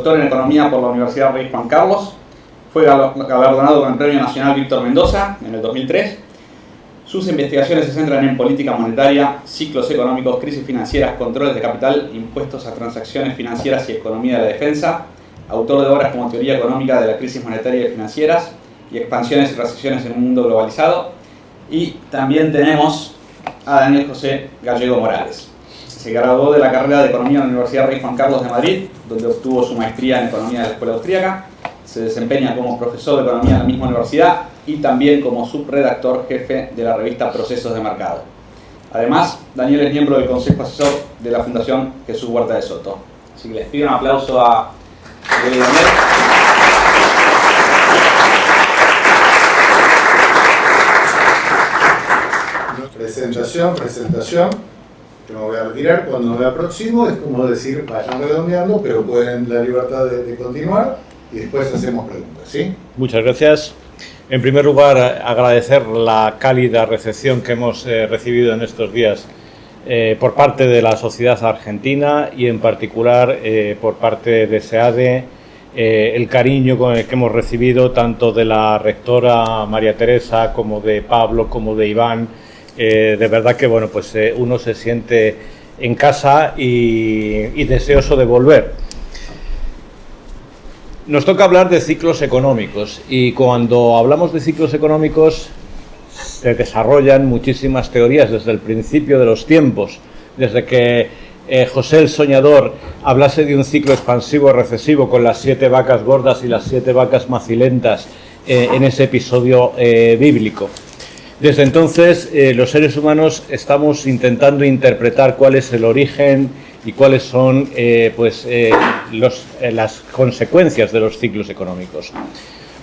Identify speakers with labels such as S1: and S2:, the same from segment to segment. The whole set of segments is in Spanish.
S1: doctor en Economía por la Universidad Rey Juan Carlos. Fue galardonado con el Premio Nacional Víctor Mendoza en el 2003. Sus investigaciones se centran en política monetaria, ciclos económicos, crisis financieras, controles de capital, impuestos a transacciones financieras y economía de la defensa. Autor de obras como Teoría económica de la crisis monetaria y financieras y expansiones y recesiones en un mundo globalizado. Y también tenemos a Daniel José Gallego Morales. Se graduó de la carrera de Economía en la Universidad Rey Juan Carlos de Madrid, donde obtuvo su maestría en Economía de la Escuela Austríaca. Se desempeña como profesor de Economía en la misma universidad y también como subredactor jefe de la revista Procesos de Mercado. Además, Daniel es miembro del Consejo Asesor de la Fundación Jesús Huerta de Soto. Así que les pido un aplauso a Daniel.
S2: Presentación. Yo me voy a retirar cuando me aproximo, es como decir, vayan redondeando, pero pueden la libertad de continuar y después hacemos preguntas, ¿sí?
S3: Muchas gracias. En primer lugar, agradecer la cálida recepción que hemos recibido en estos días por parte de la sociedad argentina y en particular por parte de SEADE, el cariño con el que hemos recibido tanto de la rectora María Teresa como de Pablo, como de Iván. De verdad que bueno, pues uno se siente en casa y deseoso de volver. Nos toca hablar de ciclos económicos y cuando hablamos de ciclos económicos se desarrollan muchísimas teorías desde el principio de los tiempos, desde que José el Soñador hablase de un ciclo expansivo recesivo con las 7 vacas gordas y las 7 vacas macilentas en ese episodio bíblico. Desde entonces, los seres humanos estamos intentando interpretar cuál es el origen y cuáles son las consecuencias de los ciclos económicos.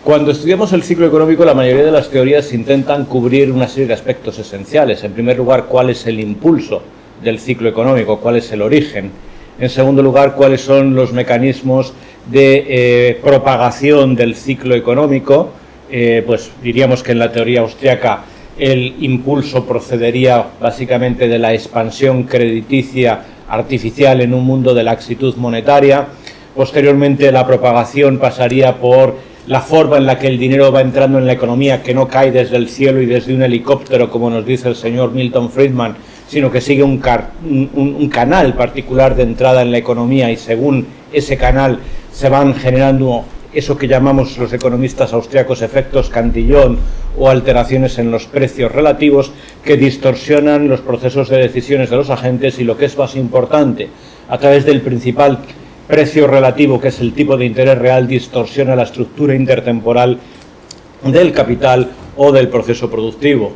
S3: Cuando estudiamos el ciclo económico, la mayoría de las teorías intentan cubrir una serie de aspectos esenciales. En primer lugar, cuál es el impulso del ciclo económico, cuál es el origen. En segundo lugar, cuáles son los mecanismos de propagación del ciclo económico. Pues diríamos que en la teoría austriaca el impulso procedería básicamente de la expansión crediticia artificial en un mundo de laxitud monetaria. Posteriormente, la propagación pasaría por la forma en la que el dinero va entrando en la economía, que no cae desde el cielo y desde un helicóptero, como nos dice el señor Milton Friedman, sino que sigue un canal particular de entrada en la economía y según ese canal se van generando eso que llamamos los economistas austriacos efectos Cantillon o alteraciones en los precios relativos que distorsionan los procesos de decisiones de los agentes y, lo que es más importante, a través del principal precio relativo, que es el tipo de interés real, distorsiona la estructura intertemporal del capital o del proceso productivo.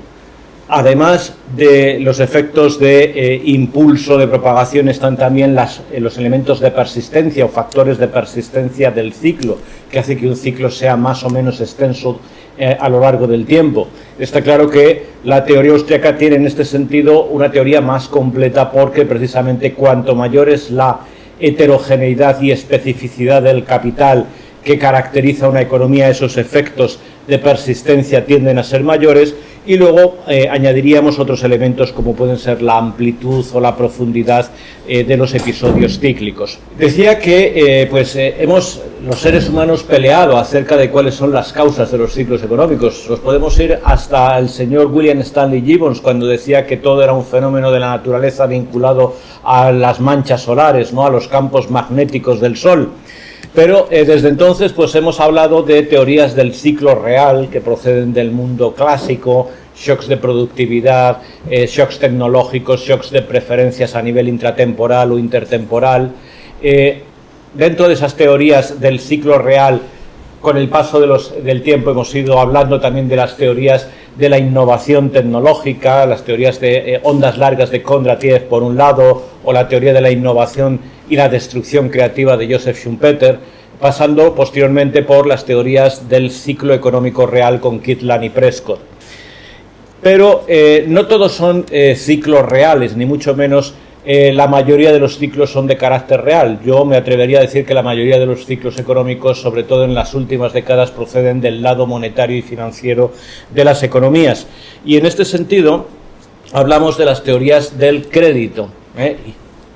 S3: Además de los efectos de impulso de propagación, están también los elementos de persistencia o factores de persistencia del ciclo, que hace que un ciclo sea más o menos extenso a lo largo del tiempo. Está claro que la teoría austríaca tiene en este sentido una teoría más completa, porque precisamente cuanto mayor es la heterogeneidad y especificidad del capital que caracteriza una economía, esos efectos de persistencia tienden a ser mayores. Y luego añadiríamos otros elementos como pueden ser la amplitud o la profundidad de los episodios cíclicos. Decía que los seres humanos peleado acerca de cuáles son las causas de los ciclos económicos. Nos podemos ir hasta el señor William Stanley Gibbons, cuando decía que todo era un fenómeno de la naturaleza vinculado a las manchas solares, ¿no?, a los campos magnéticos del Sol. Pero desde entonces pues hemos hablado de teorías del ciclo real que proceden del mundo clásico, shocks de productividad, shocks tecnológicos, shocks de preferencias a nivel intratemporal o intertemporal. Dentro de esas teorías del ciclo real, con el paso del tiempo hemos ido hablando también de las teorías de la innovación tecnológica, las teorías de ondas largas de Kondratiev por un lado, o la teoría de la innovación y la destrucción creativa de Joseph Schumpeter, pasando posteriormente por las teorías del ciclo económico real con Kitlan y Prescott. Pero no todos son ciclos reales, ni mucho menos la mayoría de los ciclos son de carácter real. Yo me atrevería a decir que la mayoría de los ciclos económicos, sobre todo en las últimas décadas, proceden del lado monetario y financiero de las economías. Y en este sentido hablamos de las teorías del crédito.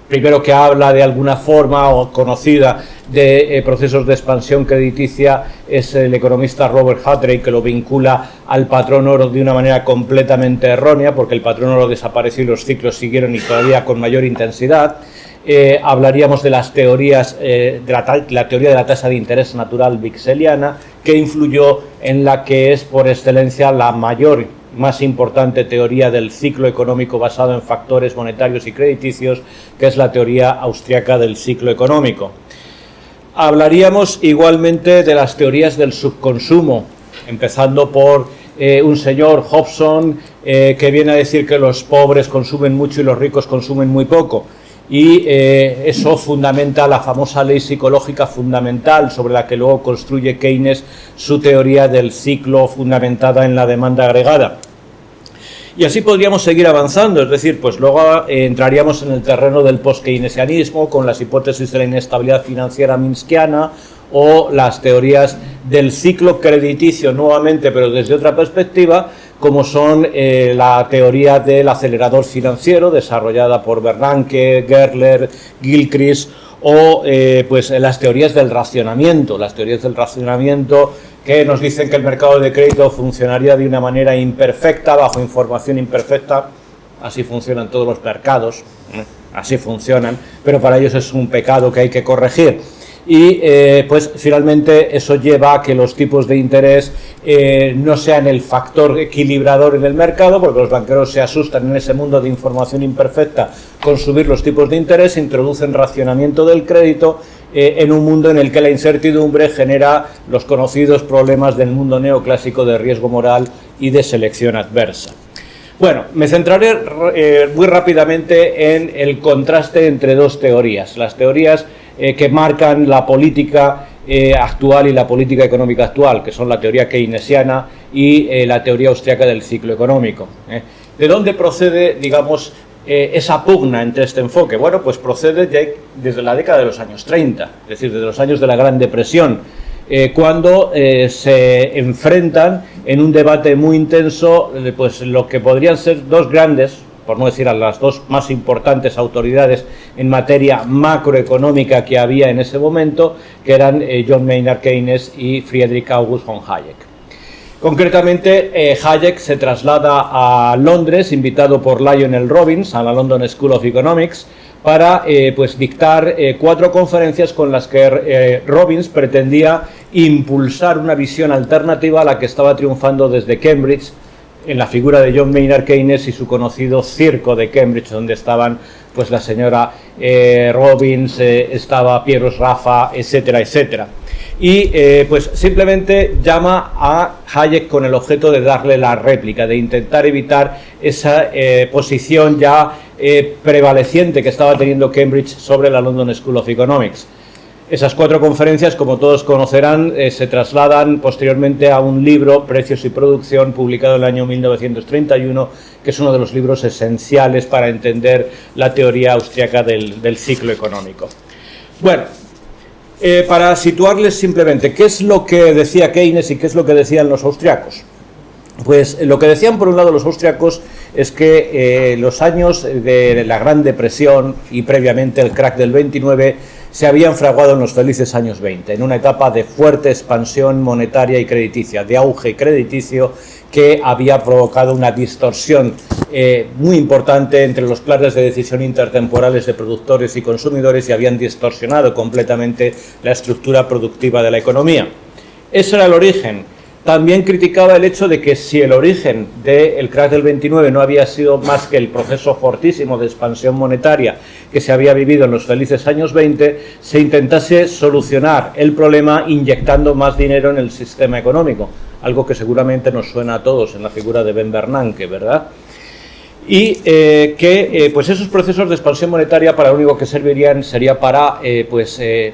S3: primero que habla de alguna forma o conocida de procesos de expansión crediticia es el economista Robert Hatterey, que lo vincula al patrón oro de una manera completamente errónea, porque el patrón oro desapareció y los ciclos siguieron y todavía con mayor intensidad. Hablaríamos de las teorías, la teoría de la tasa de interés natural bixeliana, que influyó en la que es por excelencia la más importante teoría del ciclo económico basado en factores monetarios y crediticios, que es la teoría austriaca del ciclo económico. Hablaríamos igualmente de las teorías del subconsumo, empezando por un señor Hobson que viene a decir que los pobres consumen mucho y los ricos consumen muy poco. Y eso fundamenta la famosa ley psicológica fundamental sobre la que luego construye Keynes su teoría del ciclo fundamentada en la demanda agregada. Y así podríamos seguir avanzando, es decir, pues luego entraríamos en el terreno del post-keynesianismo con las hipótesis de la inestabilidad financiera minskiana o las teorías del ciclo crediticio nuevamente, pero desde otra perspectiva, como son la teoría del acelerador financiero desarrollada por Bernanke, Gerler, Gilchrist, o pues las teorías del racionamiento, que nos dicen que el mercado de crédito funcionaría de una manera imperfecta, bajo información imperfecta. Así funcionan todos los mercados, así funcionan, pero para ellos es un pecado que hay que corregir. Y pues finalmente eso lleva a que los tipos de interés no sean el factor equilibrador en el mercado, porque los banqueros se asustan en ese mundo de información imperfecta con subir los tipos de interés, introducen racionamiento del crédito en un mundo en el que la incertidumbre genera los conocidos problemas del mundo neoclásico de riesgo moral y de selección adversa. Bueno, me centraré muy rápidamente en el contraste entre dos teorías, las teorías que marcan la política actual y la política económica actual, que son la teoría keynesiana y la teoría austriaca del ciclo económico. ¿De dónde procede, digamos, esa pugna entre este enfoque? Bueno, pues procede ya desde la década de los años 30, es decir, desde los años de la Gran Depresión, cuando se enfrentan en un debate muy intenso pues lo que podrían ser dos grandes, por no decir a las dos más importantes autoridades en materia macroeconómica que había en ese momento, que eran John Maynard Keynes y Friedrich August von Hayek. Concretamente, Hayek se traslada a Londres, invitado por Lionel Robbins a la London School of Economics, para pues dictar 4 conferencias con las que Robbins pretendía impulsar una visión alternativa a la que estaba triunfando desde Cambridge, en la figura de John Maynard Keynes y su conocido circo de Cambridge, donde estaban pues la señora Robbins, estaba Piero Sraffa, etcétera, etcétera. Y pues simplemente llama a Hayek con el objeto de darle la réplica, de intentar evitar esa posición ya prevaleciente que estaba teniendo Cambridge sobre la London School of Economics. Esas 4 conferencias, como todos conocerán, se trasladan posteriormente a un libro, Precios y Producción, publicado en el año 1931, que es uno de los libros esenciales para entender la teoría austriaca del ciclo económico. Bueno, para situarles simplemente, ¿qué es lo que decía Keynes y qué es lo que decían los austriacos? Pues lo que decían por un lado los austriacos es que los años de la Gran Depresión y previamente el crack del 29 se habían fraguado en los felices años 20, en una etapa de fuerte expansión monetaria y crediticia, de auge crediticio que había provocado una distorsión muy importante entre los planes de decisión intertemporales de productores y consumidores y habían distorsionado completamente la estructura productiva de la economía. Ese era el origen. También criticaba el hecho de que si el origen del crack del 29 no había sido más que el proceso fortísimo de expansión monetaria que se había vivido en los felices años 20, se intentase solucionar el problema inyectando más dinero en el sistema económico, algo que seguramente nos suena a todos en la figura de Ben Bernanke, ¿verdad? Y pues esos procesos de expansión monetaria para lo único que servirían sería para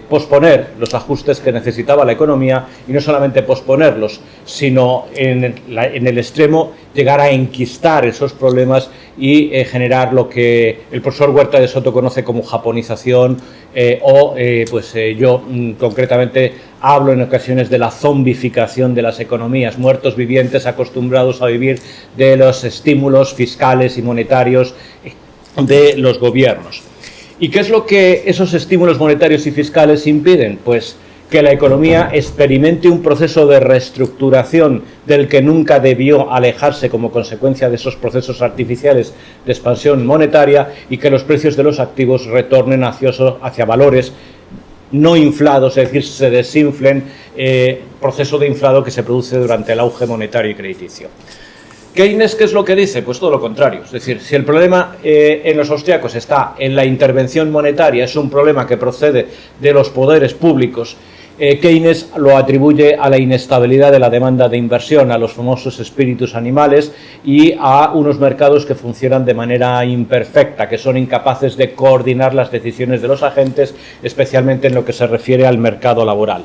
S3: posponer los ajustes que necesitaba la economía, y no solamente posponerlos, sino en el extremo llegar a enquistar esos problemas y generar lo que el profesor Huerta de Soto conoce como japonización, yo concretamente hablo en ocasiones de la zombificación de las economías, muertos vivientes acostumbrados a vivir de los estímulos fiscales y monetarios de los gobiernos. ¿Y qué es lo que esos estímulos monetarios y fiscales impiden? Pues que la economía experimente un proceso de reestructuración del que nunca debió alejarse como consecuencia de esos procesos artificiales de expansión monetaria, y que los precios de los activos retornen hacia valores no inflados, es decir, se desinflen, proceso de inflado que se produce durante el auge monetario y crediticio. Keynes, ¿qué es lo que dice? Pues todo lo contrario. Es decir, si el problema en los austriacos está en la intervención monetaria, es un problema que procede de los poderes públicos, Keynes lo atribuye a la inestabilidad de la demanda de inversión, a los famosos espíritus animales y a unos mercados que funcionan de manera imperfecta, que son incapaces de coordinar las decisiones de los agentes, especialmente en lo que se refiere al mercado laboral.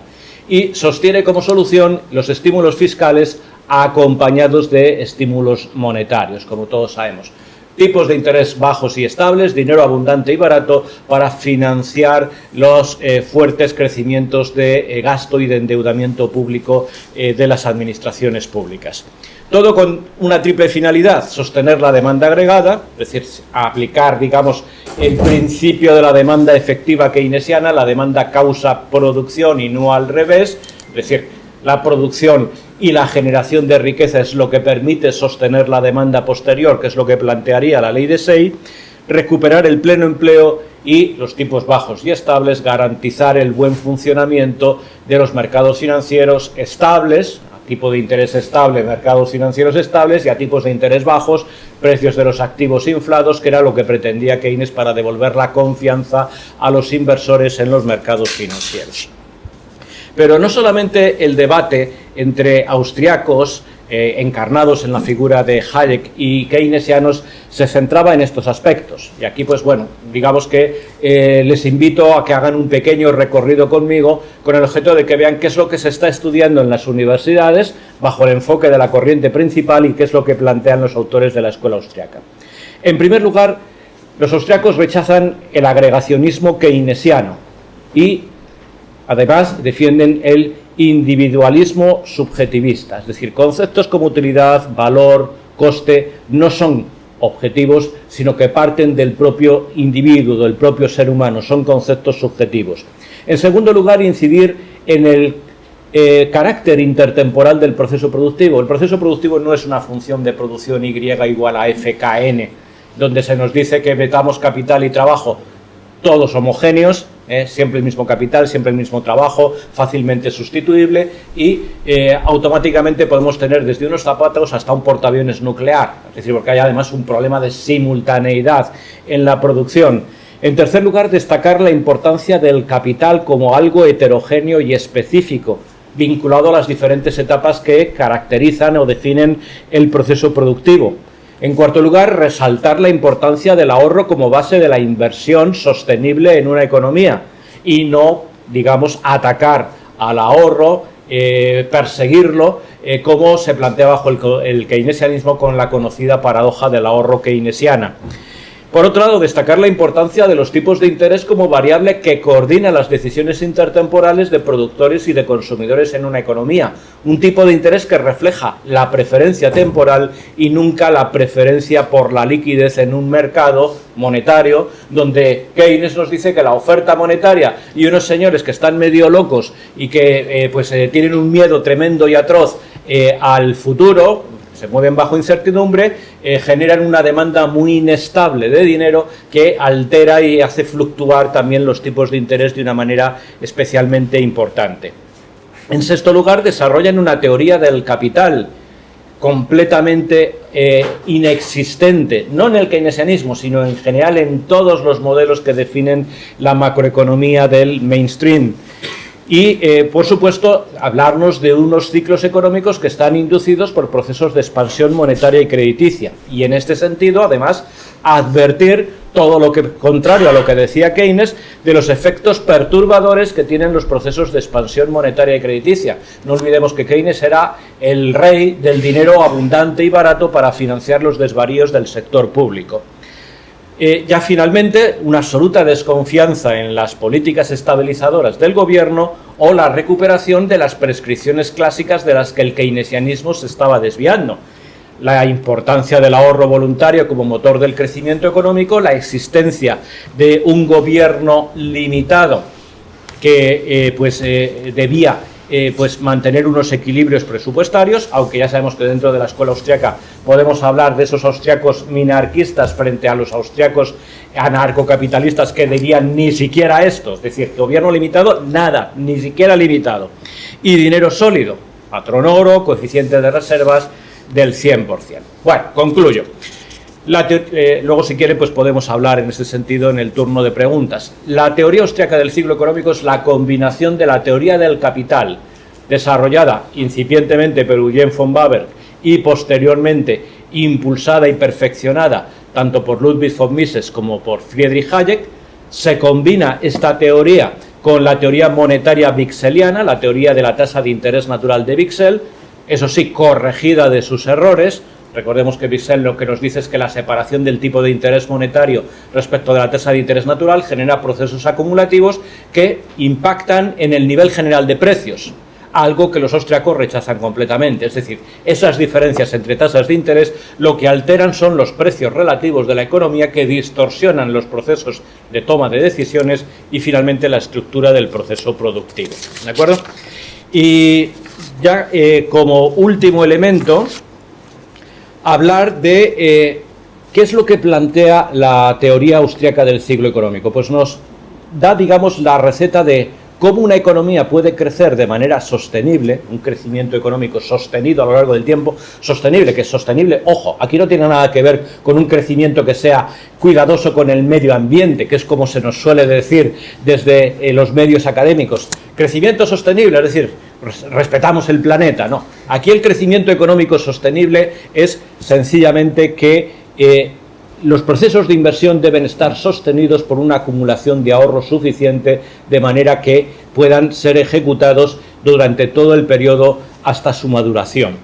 S3: Y sostiene como solución los estímulos fiscales acompañados de estímulos monetarios, como todos sabemos. Tipos de interés bajos y estables, dinero abundante y barato para financiar los fuertes crecimientos de gasto y de endeudamiento público de las administraciones públicas. Todo con una triple finalidad: sostener la demanda agregada, es decir, aplicar, digamos, el principio de la demanda efectiva keynesiana, la demanda causa producción y no al revés, es decir, la producción y la generación de riqueza es lo que permite sostener la demanda posterior, que es lo que plantearía la ley de Say. Recuperar el pleno empleo y los tipos bajos y estables, garantizar el buen funcionamiento de los mercados financieros estables, a tipo de interés estable, mercados financieros estables, y a tipos de interés bajos, precios de los activos inflados, que era lo que pretendía Keynes para devolver la confianza a los inversores en los mercados financieros. Pero no solamente el debate entre austriacos, encarnados en la figura de Hayek, y keynesianos se centraba en estos aspectos. Y aquí, pues bueno, digamos que les invito a que hagan un pequeño recorrido conmigo con el objeto de que vean qué es lo que se está estudiando en las universidades bajo el enfoque de la corriente principal y qué es lo que plantean los autores de la escuela austriaca. En primer lugar, los austriacos rechazan el agregacionismo keynesiano y además defienden el individualismo subjetivista, es decir, conceptos como utilidad, valor, coste no son objetivos, sino que parten del propio individuo, del propio ser humano, son conceptos subjetivos. En segundo lugar, incidir en el carácter intertemporal del proceso productivo. El proceso productivo no es una función de producción Y igual a FKN, donde se nos dice que metamos capital y trabajo todos homogéneos, siempre el mismo capital, siempre el mismo trabajo, fácilmente sustituible, y automáticamente podemos tener desde unos zapatos hasta un portaaviones nuclear, es decir, porque hay además un problema de simultaneidad en la producción. En tercer lugar, destacar la importancia del capital como algo heterogéneo y específico, vinculado a las diferentes etapas que caracterizan o definen el proceso productivo. En cuarto lugar, resaltar la importancia del ahorro como base de la inversión sostenible en una economía y no, digamos, atacar al ahorro, perseguirlo, como se plantea bajo el keynesianismo con la conocida paradoja del ahorro keynesiana. Por otro lado, destacar la importancia de los tipos de interés como variable que coordina las decisiones intertemporales de productores y de consumidores en una economía. Un tipo de interés que refleja la preferencia temporal y nunca la preferencia por la liquidez en un mercado monetario, donde Keynes nos dice que la oferta monetaria y unos señores que están medio locos y que tienen un miedo tremendo y atroz al futuro, se mueven bajo incertidumbre, generan una demanda muy inestable de dinero que altera y hace fluctuar también los tipos de interés de una manera especialmente importante. En sexto lugar, desarrollan una teoría del capital completamente inexistente, no en el keynesianismo, sino en general en todos los modelos que definen la macroeconomía del mainstream. Y, por supuesto, hablarnos de unos ciclos económicos que están inducidos por procesos de expansión monetaria y crediticia. Y en este sentido, además, advertir todo lo que, contrario a lo que decía Keynes, de los efectos perturbadores que tienen los procesos de expansión monetaria y crediticia. No olvidemos que Keynes era el rey del dinero abundante y barato para financiar los desvaríos del sector público. Ya finalmente, una absoluta desconfianza en las políticas estabilizadoras del gobierno o la recuperación de las prescripciones clásicas de las que el keynesianismo se estaba desviando. la importancia del ahorro voluntario como motor del crecimiento económico, la existencia de un gobierno limitado que debía mantener unos equilibrios presupuestarios, aunque ya sabemos que dentro de la escuela austriaca podemos hablar de esos austriacos minarquistas frente a los austriacos anarcocapitalistas que debían ni siquiera esto, es decir, gobierno limitado, nada, ni siquiera limitado, y dinero sólido, patrón oro, coeficiente de reservas del 100%. Bueno, concluyo. Luego, si quieren, pues podemos hablar en ese sentido en el turno de preguntas. La teoría austriaca del ciclo económico es la combinación de la teoría del capital, desarrollada incipientemente por Eugen von Bäver y posteriormente impulsada y perfeccionada tanto por Ludwig von Mises como por Friedrich Hayek. Se combina esta teoría con la teoría monetaria wickseliana, la teoría de la tasa de interés natural de Wicksell, eso sí, corregida de sus errores. Recordemos que Wicksell lo que nos dice es que la separación del tipo de interés monetario respecto de la tasa de interés natural genera procesos acumulativos que impactan en el nivel general de precios, algo que los austriacos rechazan completamente. Es decir, esas diferencias entre tasas de interés lo que alteran son los precios relativos de la economía, que distorsionan los procesos de toma de decisiones y finalmente la estructura del proceso productivo. ¿De acuerdo? Y ya como último elemento, hablar de qué es lo que plantea la teoría austríaca del ciclo económico. Pues nos da, digamos, la receta de cómo una economía puede crecer de manera sostenible, un crecimiento económico sostenido a lo largo del tiempo, sostenible, que es sostenible, ojo, aquí no tiene nada que ver con un crecimiento que sea cuidadoso con el medio ambiente, que es como se nos suele decir desde los medios académicos. Crecimiento sostenible, es decir, respetamos el planeta, no. Aquí el crecimiento económico sostenible es sencillamente que los procesos de inversión deben estar sostenidos por una acumulación de ahorro suficiente de manera que puedan ser ejecutados durante todo el periodo hasta su maduración.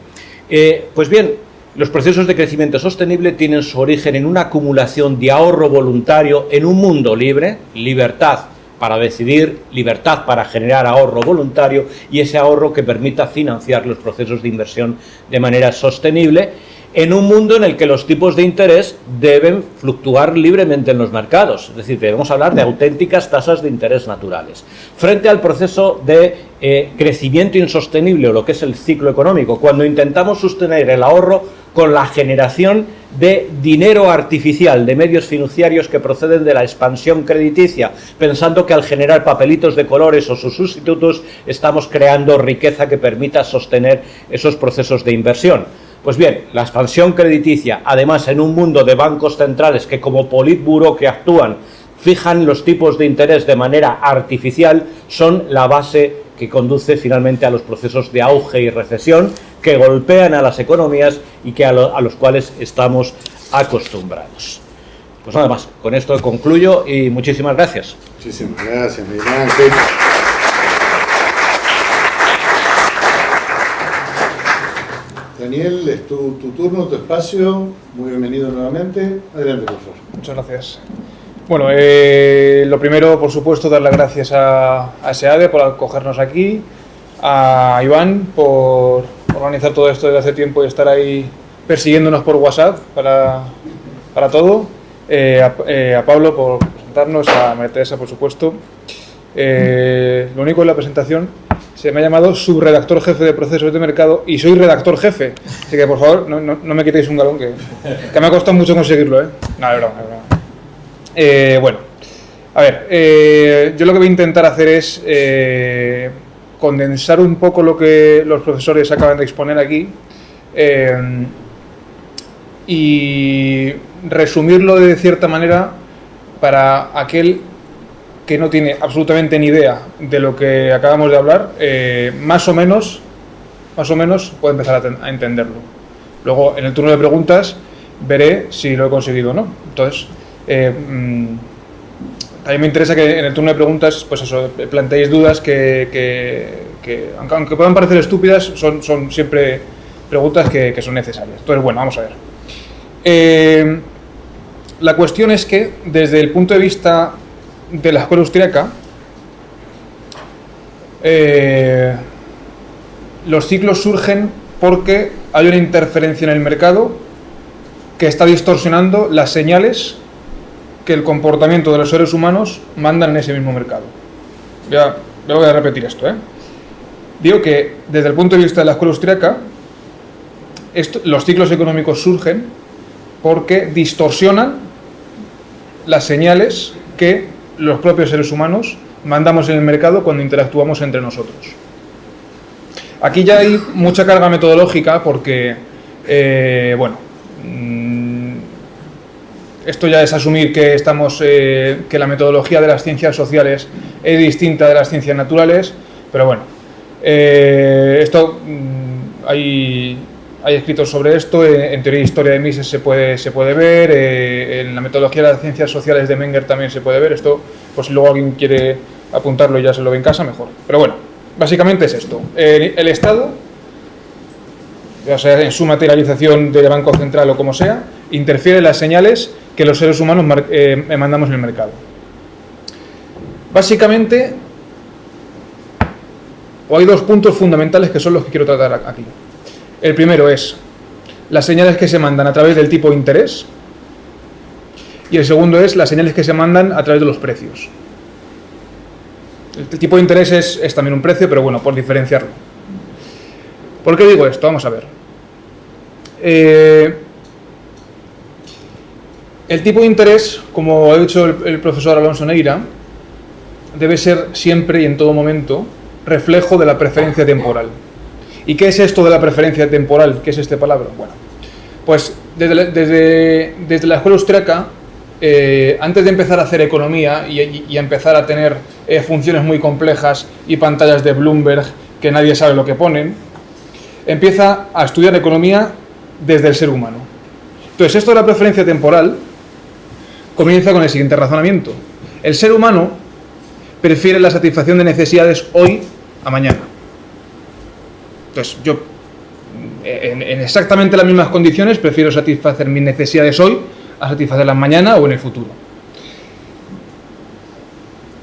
S3: Pues bien, los procesos de crecimiento sostenible tienen su origen en una acumulación de ahorro voluntario en un mundo libre, libertad para decidir, libertad para generar ahorro voluntario y ese ahorro que permita financiar los procesos de inversión de manera sostenible, en un mundo en el que los tipos de interés deben fluctuar libremente en los mercados. Es decir, debemos hablar de auténticas tasas de interés naturales. Frente al proceso de crecimiento insostenible, o lo que es el ciclo económico, cuando intentamos sostener el ahorro con la generación de dinero artificial, de medios fiduciarios que proceden de la expansión crediticia, pensando que al generar papelitos de colores o sus sustitutos estamos creando riqueza que permita sostener esos procesos de inversión. Pues bien, la expansión crediticia, además en un mundo de bancos centrales que como Politburo que actúan, fijan los tipos de interés de manera artificial, son la base que conduce finalmente a los procesos de auge y recesión que golpean a las economías y que a los cuales estamos acostumbrados. Pues nada más, con esto concluyo y muchísimas gracias.
S2: Muchísimas gracias, Miguel Ángel. Daniel, es tu turno, tu espacio. Muy bienvenido nuevamente. Adelante, por favor.
S4: Muchas gracias. Bueno, lo primero, por supuesto, dar las gracias a SEADE por acogernos aquí, a Iván por organizar todo esto desde hace tiempo y estar ahí persiguiéndonos por WhatsApp para todo, a Pablo por presentarnos, a María Teresa, por supuesto. Lo único en la presentación, se me ha llamado subredactor jefe de procesos de mercado y soy redactor jefe, así que por favor no me quitéis un galón que me ha costado mucho conseguirlo, ¿eh? No, es broma. Bueno, a ver, yo lo que voy a intentar hacer es condensar un poco lo que los profesores acaban de exponer aquí y resumirlo de cierta manera para aquel que no tiene absolutamente ni idea de lo que acabamos de hablar, más o menos puede empezar a entenderlo. Luego, en el turno de preguntas, veré si lo he conseguido o no. Entonces, a mí me interesa que en el turno de preguntas, pues eso, planteéis dudas que aunque puedan parecer estúpidas, son siempre preguntas que son necesarias. Entonces, bueno, vamos a ver. La cuestión es que, desde el punto de vista de la escuela austríaca, los ciclos surgen porque hay una interferencia en el mercado que está distorsionando las señales que el comportamiento de los seres humanos mandan en ese mismo mercado. Ya voy a repetir esto, Digo que desde el punto de vista de la escuela austríaca, los ciclos económicos surgen porque distorsionan las señales que los propios seres humanos mandamos en el mercado cuando interactuamos entre nosotros. Aquí ya hay mucha carga metodológica porque, esto ya es asumir que que la metodología de las ciencias sociales es distinta de las ciencias naturales, pero bueno, hay escritos sobre esto, en teoría de historia de Mises se puede ver, en la metodología de las ciencias sociales de Menger también se puede ver. Esto, pues si luego alguien quiere apuntarlo y ya se lo ve en casa, mejor. Pero bueno, básicamente es esto. El Estado, ya sea en su materialización de Banco Central o como sea, interfiere en las señales que los seres humanos mandamos en el mercado. Básicamente, hay dos puntos fundamentales que son los que quiero tratar aquí. El primero es las señales que se mandan a través del tipo de interés, y el segundo es las señales que se mandan a través de los precios. El tipo de interés es también un precio, pero bueno, por diferenciarlo. ¿Por qué digo esto? Vamos a ver. El tipo de interés, como ha dicho el profesor Alonso Neira, debe ser siempre y en todo momento reflejo de la preferencia temporal. ¿Y qué es esto de la preferencia temporal? ¿Qué es este palabra? Bueno, pues desde la escuela austríaca, antes de empezar a hacer economía y empezar a tener funciones muy complejas y pantallas de Bloomberg que nadie sabe lo que ponen, empieza a estudiar economía desde el ser humano. Entonces, esto de la preferencia temporal comienza con el siguiente razonamiento. El ser humano prefiere la satisfacción de necesidades hoy a mañana. Entonces, yo, en exactamente las mismas condiciones, prefiero satisfacer mis necesidades hoy a satisfacerlas mañana o en el futuro.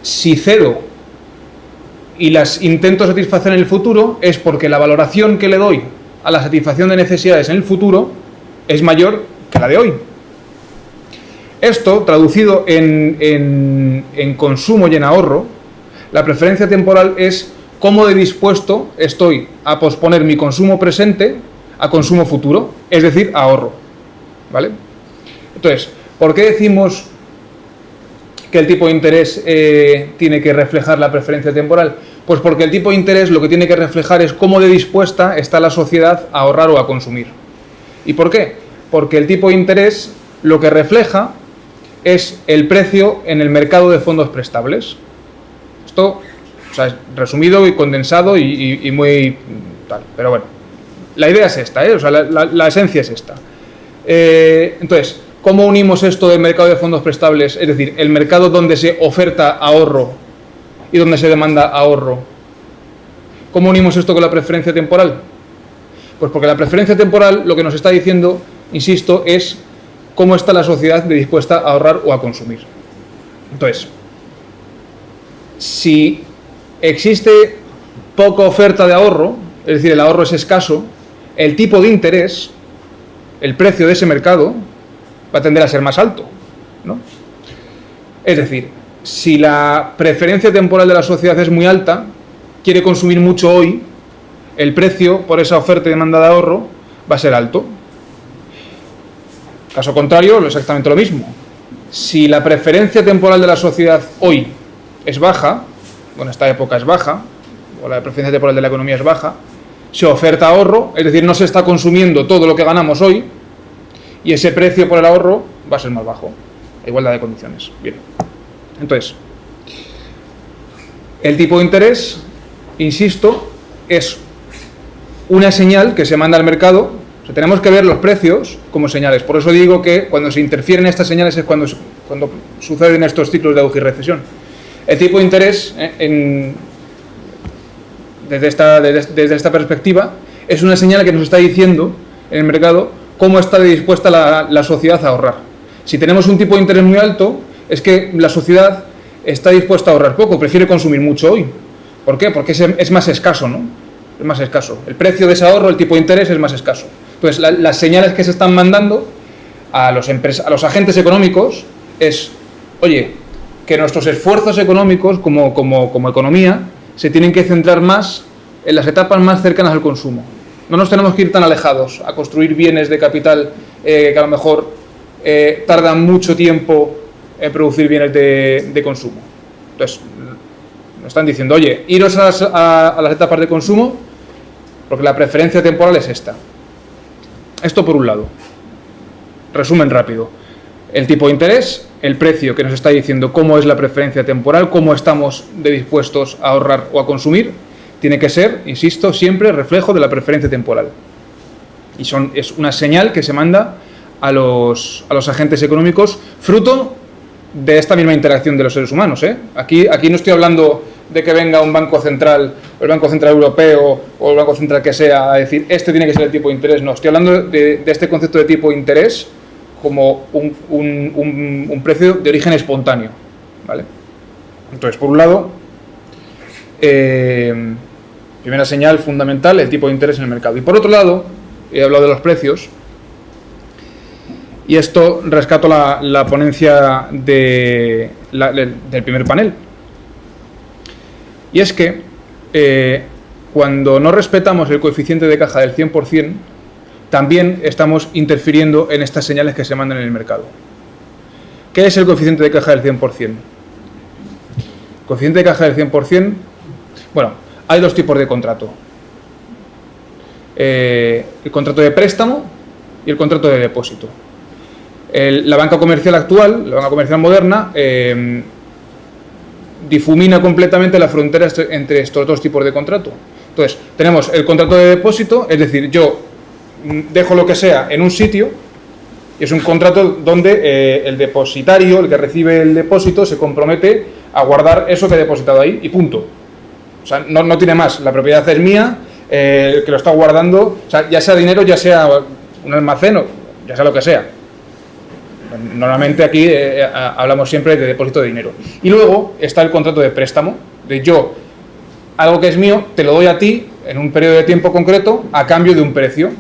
S4: Si cedo y las intento satisfacer en el futuro, es porque la valoración que le doy a la satisfacción de necesidades en el futuro es mayor que la de hoy. Esto, traducido en consumo y en ahorro, la preferencia temporal es cómo de dispuesto estoy a posponer mi consumo presente a consumo futuro, es decir, ahorro. ¿Vale? Entonces, ¿por qué decimos que el tipo de interés tiene que reflejar la preferencia temporal? Pues porque el tipo de interés lo que tiene que reflejar es cómo de dispuesta está la sociedad a ahorrar o a consumir. ¿Y por qué? Porque el tipo de interés lo que refleja es el precio en el mercado de fondos prestables. Esto, o sea, es resumido y condensado y muy tal, pero bueno, la idea es esta, o sea, la esencia es esta. Entonces, ¿cómo unimos esto del mercado de fondos prestables? Es decir, el mercado donde se oferta ahorro y donde se demanda ahorro. ¿Cómo unimos esto con la preferencia temporal? Pues porque la preferencia temporal lo que nos está diciendo, insisto, es cómo está la sociedad dispuesta a ahorrar o a consumir. Entonces, si existe poca oferta de ahorro, es decir, el ahorro es escaso, el tipo de interés, el precio de ese mercado, va a tender a ser más alto, ¿no? Es decir, si la preferencia temporal de la sociedad es muy alta, quiere consumir mucho hoy, el precio por esa oferta y demanda de ahorro va a ser alto. Caso contrario, exactamente lo mismo. Si la preferencia temporal de la sociedad hoy es baja, en esta época es baja, o la preferencia temporal de la economía es baja, se oferta ahorro, es decir, no se está consumiendo todo lo que ganamos hoy, y ese precio por el ahorro va a ser más bajo, a igualdad de condiciones. Bien. Entonces, el tipo de interés, insisto, es una señal que se manda al mercado. O sea, tenemos que ver los precios como señales. Por eso digo que cuando se interfieren estas señales es cuando suceden estos ciclos de auge y recesión. El tipo de interés, desde esta perspectiva, es una señal que nos está diciendo en el mercado cómo está dispuesta la sociedad a ahorrar. Si tenemos un tipo de interés muy alto, es que la sociedad está dispuesta a ahorrar poco, prefiere consumir mucho hoy. ¿Por qué? Porque es más escaso, ¿no? Es más escaso. El precio de ese ahorro, el tipo de interés es más escaso. Entonces, las señales que se están mandando a los agentes económicos es, oye, que nuestros esfuerzos económicos como economía se tienen que centrar más en las etapas más cercanas al consumo. No nos tenemos que ir tan alejados a construir bienes de capital que a lo mejor tardan mucho tiempo en producir bienes de consumo. Entonces, nos están diciendo, oye, iros a las etapas de consumo porque la preferencia temporal es esta. Esto por un lado. Resumen rápido. El tipo de interés, el precio que nos está diciendo cómo es la preferencia temporal, cómo estamos dispuestos a ahorrar o a consumir, tiene que ser, insisto, siempre reflejo de la preferencia temporal. Y es una señal que se manda a los agentes económicos, fruto de esta misma interacción de los seres humanos, ¿eh? Aquí no estoy hablando de que venga un banco central, o el Banco Central Europeo, o el Banco Central que sea, a decir, este tiene que ser el tipo de interés. No, estoy hablando de este concepto de tipo de interés como un precio de origen espontáneo, ¿vale? Entonces, por un lado, primera señal fundamental, el tipo de interés en el mercado. Y por otro lado, he hablado de los precios, y esto rescato la ponencia del primer panel. Y es que cuando no respetamos el coeficiente de caja del 100%, también estamos interfiriendo en estas señales que se mandan en el mercado. ¿Qué es el coeficiente de caja del 100%? El coeficiente de caja del 100%, bueno, hay dos tipos de contrato. El contrato de préstamo y el contrato de depósito. La banca comercial actual, la banca comercial moderna, difumina completamente la frontera entre estos dos tipos de contrato. Entonces, tenemos el contrato de depósito, es decir, yo dejo lo que sea en un sitio, y es un contrato donde el depositario, el que recibe el depósito, se compromete a guardar eso que ha depositado ahí y punto. O sea, no tiene más, la propiedad es mía, el que lo está guardando, o sea, ya sea dinero, ya sea un almacén, o ya sea lo que sea. Normalmente aquí hablamos siempre de depósito de dinero. Y luego está el contrato de préstamo, de yo, algo que es mío, te lo doy a ti en un periodo de tiempo concreto a cambio de un precio.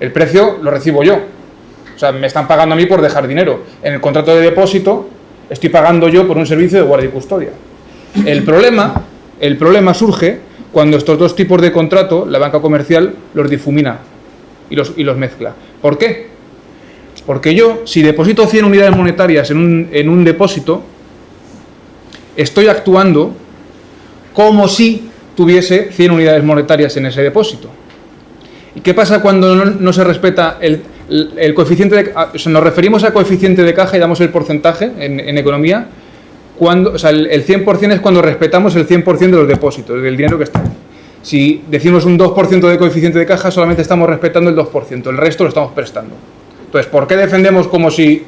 S4: El precio lo recibo yo. O sea, me están pagando a mí por dejar dinero. En el contrato de depósito estoy pagando yo por un servicio de guardia y custodia. El problema surge cuando estos dos tipos de contrato, la banca comercial los difumina y los mezcla. ¿Por qué? Porque yo, si deposito 100 unidades monetarias en un depósito, estoy actuando como si tuviese 100 unidades monetarias en ese depósito. ¿Y qué pasa cuando no se respeta el coeficiente de caja? O sea, nos referimos a coeficiente de caja y damos el porcentaje en economía. O sea, el 100% es cuando respetamos el 100% de los depósitos, del dinero que está ahí. Si decimos un 2% de coeficiente de caja, solamente estamos respetando el 2%, el resto lo estamos prestando. Entonces, ¿por qué defendemos como si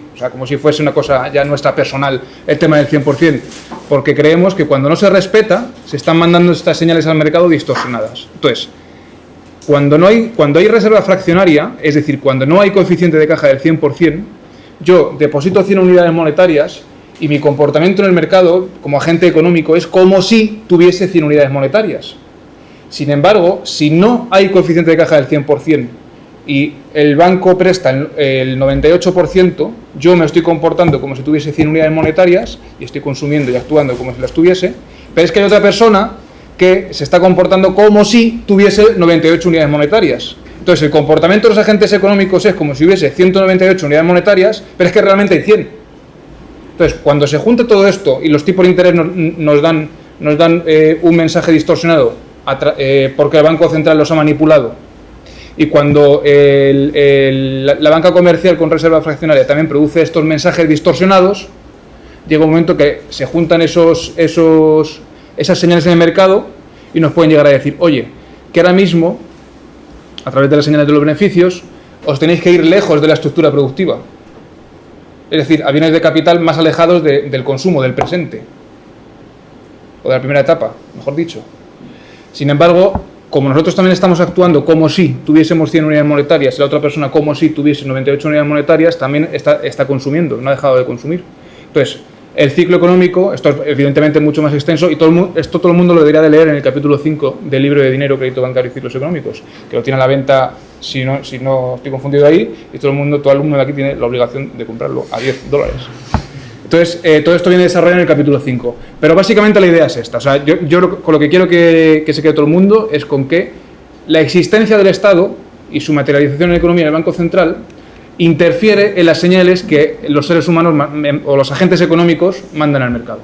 S4: fuese una cosa ya nuestra personal el tema del 100%? Porque creemos que cuando no se respeta, se están mandando estas señales al mercado distorsionadas. Entonces, cuando hay reserva fraccionaria, es decir, cuando no hay coeficiente de caja del 100%, yo deposito 100 unidades monetarias y mi comportamiento en el mercado como agente económico es como si tuviese 100 unidades monetarias. Sin embargo, si no hay coeficiente de caja del 100%, y el banco presta el 98%, yo me estoy comportando como si tuviese 100 unidades monetarias y estoy consumiendo y actuando como si las tuviese, pero es que hay otra persona que se está comportando como si tuviese 98 unidades monetarias. Entonces, el comportamiento de los agentes económicos es como si hubiese 198 unidades monetarias, pero es que realmente hay 100. Entonces, cuando se junta todo esto y los tipos de interés nos dan un mensaje distorsionado porque el Banco Central los ha manipulado, y cuando la banca comercial con reserva fraccionaria también produce estos mensajes distorsionados, llega un momento que se juntan esas señales en el mercado y nos pueden llegar a decir, oye, que ahora mismo, a través de las señales de los beneficios, os tenéis que ir lejos de la estructura productiva. Es decir, a bienes de capital más alejados del consumo, del presente, o de la primera etapa, mejor dicho. Sin embargo, como nosotros también estamos actuando como si tuviésemos 100 unidades monetarias y la otra persona como si tuviese 98 unidades monetarias, también está consumiendo, no ha dejado de consumir. Entonces, El ciclo económico, esto es evidentemente mucho más extenso, y esto todo el mundo lo debería de leer en el capítulo 5 del libro de Dinero, Crédito Bancario y Ciclos Económicos, que lo tiene a la venta, si no estoy confundido ahí, y todo alumno de aquí tiene la obligación de comprarlo a $10. Entonces, todo esto viene desarrollado en el capítulo 5. Pero básicamente la idea es esta. O sea, yo con lo que quiero que se quede todo el mundo es con que la existencia del Estado y su materialización en la economía del Banco Central interfiere en las señales que los seres humanos o los agentes económicos mandan al mercado.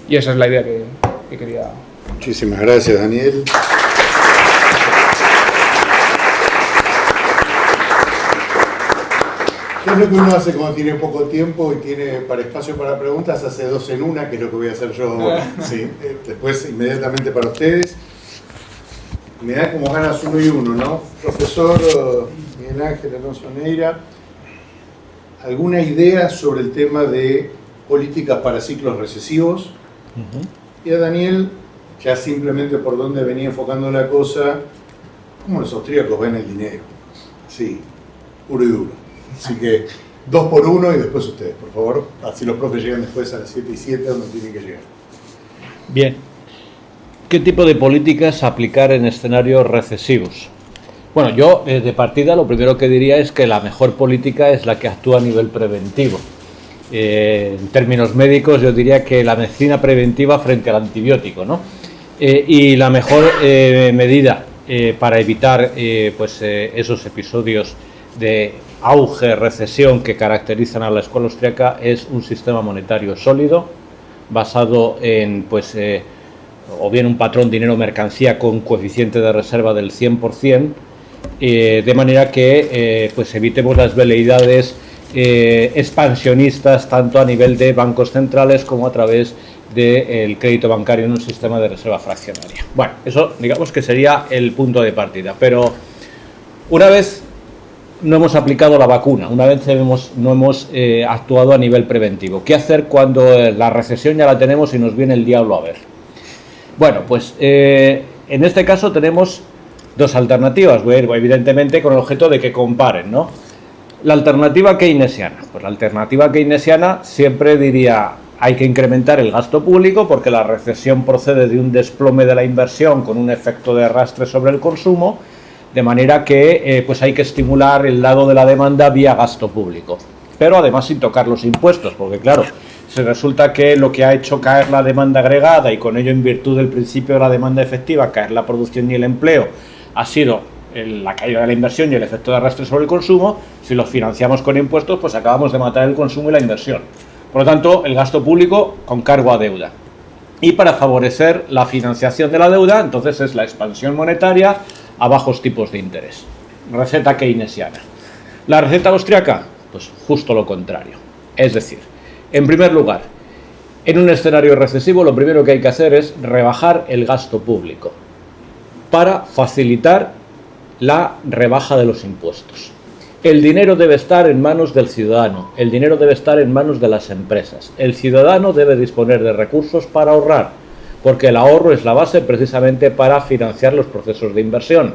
S4: Y esa es la idea que quería.
S2: Muchísimas gracias, Daniel. ¿Qué es lo que uno hace cuando tiene poco tiempo y tiene espacio para preguntas? Hace 2 en 1, que es lo que voy a hacer yo ahora. Sí, después inmediatamente para ustedes. Me da como ganas 1 y 1, ¿no? Profesor Miguel Ángel Alonso Neira, ¿alguna idea sobre el tema de políticas para ciclos recesivos? Y a Daniel, ya simplemente por dónde venía enfocando la cosa, ¿cómo los austríacos ven el dinero? Sí, puro y duro. Así que 2 por 1 y después ustedes, por favor. Así los profes llegan después a las 7 y 7 donde tienen que llegar.
S3: Bien. ¿Qué tipo de políticas aplicar en escenarios recesivos? Bueno, yo de partida lo primero que diría es que la mejor política es la que actúa a nivel preventivo. En términos médicos yo diría que la medicina preventiva frente al antibiótico, ¿no? Y la mejor medida para evitar esos episodios de auge, recesión que caracterizan a la escuela austríaca es un sistema monetario sólido, basado en o bien un patrón dinero-mercancía con coeficiente de reserva del 100%, de manera que evitemos las veleidades expansionistas tanto a nivel de bancos centrales como a través del crédito bancario en un sistema de reserva fraccionaria. Bueno, eso digamos que sería el punto de partida, pero una vez no hemos aplicado la vacuna, una vez no hemos actuado a nivel preventivo, ¿qué hacer cuando la recesión ya la tenemos y nos viene el diablo a ver? Bueno, pues en este caso tenemos 2 alternativas, voy a ir evidentemente con el objeto de que comparen, ¿no? La alternativa keynesiana, pues la alternativa keynesiana siempre diría hay que incrementar el gasto público porque la recesión procede de un desplome de la inversión con un efecto de arrastre sobre el consumo, de manera que hay que estimular el lado de la demanda vía gasto público, pero además sin tocar los impuestos, porque claro, si resulta que lo que ha hecho caer la demanda agregada y con ello en virtud del principio de la demanda efectiva caer la producción y el empleo ha sido la caída de la inversión y el efecto de arrastre sobre el consumo, si lo financiamos con impuestos pues acabamos de matar el consumo y la inversión. Por lo tanto, el gasto público con cargo a deuda. Y para favorecer la financiación de la deuda, entonces es la expansión monetaria a bajos tipos de interés. Receta keynesiana. La receta austriaca, pues justo lo contrario. Es decir, en primer lugar, en un escenario recesivo lo primero que hay que hacer es rebajar el gasto público para facilitar la rebaja de los impuestos. El dinero debe estar en manos del ciudadano, el dinero debe estar en manos de las empresas. El ciudadano debe disponer de recursos para ahorrar, porque el ahorro es la base precisamente para financiar los procesos de inversión.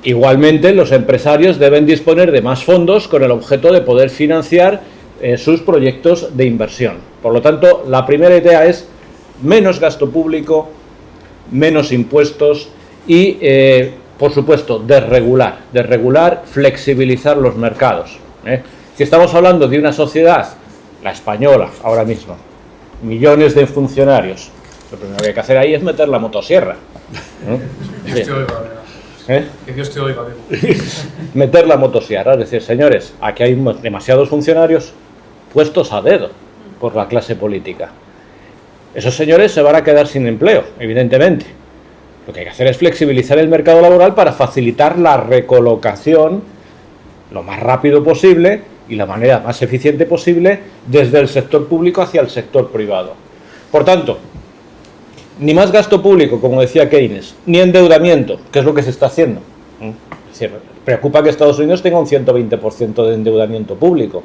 S3: Igualmente, los empresarios deben disponer de más fondos con el objeto de poder financiar sus proyectos de inversión. Por lo tanto, la primera idea es menos gasto público, menos impuestos y, por supuesto, desregular, flexibilizar los mercados. Si estamos hablando de una sociedad, la española ahora mismo, millones de funcionarios, lo primero que hay que hacer ahí es meter la motosierra. Que Dios te oiga, meter la motosierra, es decir, señores, aquí hay demasiados funcionarios puestos a dedo por la clase política. Esos señores se van a quedar sin empleo, evidentemente. Lo que hay que hacer es flexibilizar el mercado laboral para facilitar la recolocación lo más rápido posible y la manera más eficiente posible desde el sector público hacia el sector privado. Por tanto, ni más gasto público, como decía Keynes, ni endeudamiento, que es lo que se está haciendo. Es decir, preocupa que Estados Unidos tenga un 120% de endeudamiento público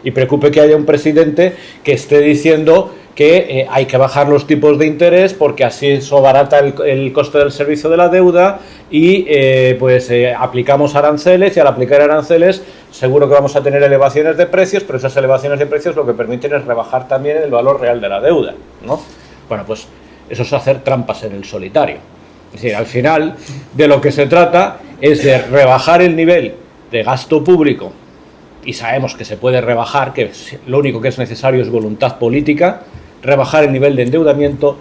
S3: y preocupe que haya un presidente que esté diciendo que hay que bajar los tipos de interés porque así eso barata el coste del servicio de la deuda y aplicamos aranceles y al aplicar aranceles seguro que vamos a tener elevaciones de precios, pero esas elevaciones de precios lo que permiten es rebajar también el valor real de la deuda, ¿no? Bueno, pues eso es hacer trampas en el solitario. Es decir, al final de lo que se trata es de rebajar el nivel de gasto público, y sabemos que se puede rebajar, que lo único que es necesario es voluntad política, rebajar el nivel de endeudamiento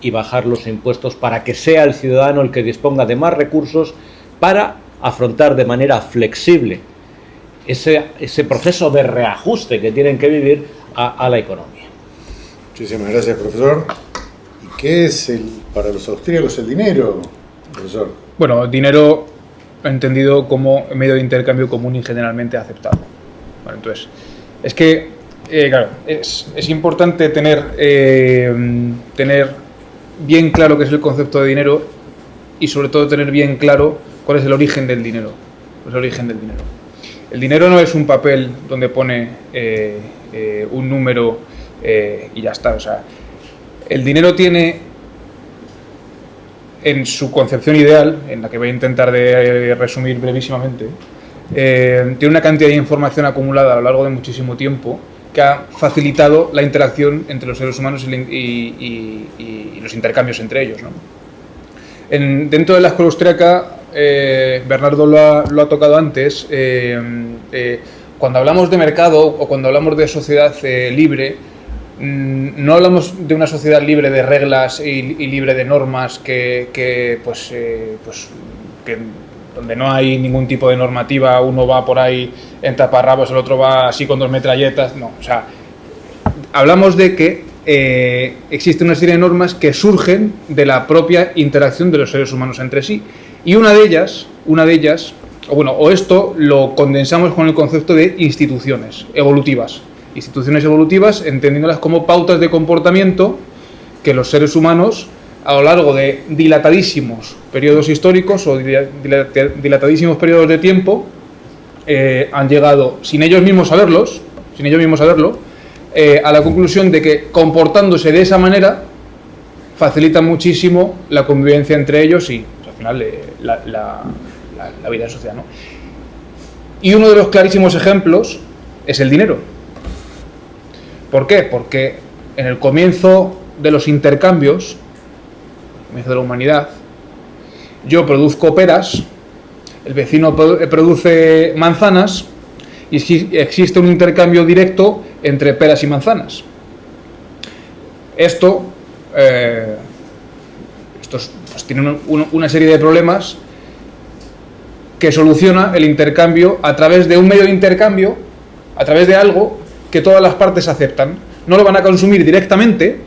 S3: y bajar los impuestos para que sea el ciudadano el que disponga de más recursos para afrontar de manera flexible ese proceso de reajuste que tienen que vivir a la economía.
S2: Muchísimas gracias, profesor. ¿Y qué es para los austríacos el dinero, profesor?
S4: Bueno, dinero entendido como medio de intercambio común y generalmente aceptado. Bueno, entonces, es que, claro, es importante tener bien claro qué es el concepto de dinero y sobre todo tener bien claro cuál es el origen del dinero. El dinero no es un papel donde pone un número y ya está. O sea, el dinero tiene, en su concepción ideal, en la que voy a intentar de resumir brevísimamente, tiene una cantidad de información acumulada a lo largo de muchísimo tiempo que ha facilitado la interacción entre los seres humanos y los intercambios entre ellos, ¿no? Dentro de la escuela austríaca, Bernardo lo ha tocado antes, cuando hablamos de mercado o cuando hablamos de sociedad libre, no hablamos de una sociedad libre de reglas y libre de normas que donde no hay ningún tipo de normativa, uno va por ahí en taparrabos, el otro va así con 2 metralletas, no, o sea, hablamos de que existe una serie de normas que surgen de la propia interacción de los seres humanos entre sí, y una de ellas, o esto lo condensamos con el concepto de instituciones evolutivas, entendiéndolas como pautas de comportamiento que los seres humanos a lo largo de dilatadísimos periodos históricos o dilatadísimos periodos de tiempo han llegado, sin ellos mismos saberlo, a la conclusión de que comportándose de esa manera facilita muchísimo la convivencia entre ellos y, pues, al final, la vida social, ¿no? Y uno de los clarísimos ejemplos es el dinero. ¿Por qué? Porque en el comienzo de los intercambios, de la humanidad, yo produzco peras, el vecino produce manzanas y existe un intercambio directo entre peras y manzanas. Esto tiene una serie de problemas que soluciona el intercambio a través de un medio de intercambio, a través de algo que todas las partes aceptan. No lo van a consumir directamente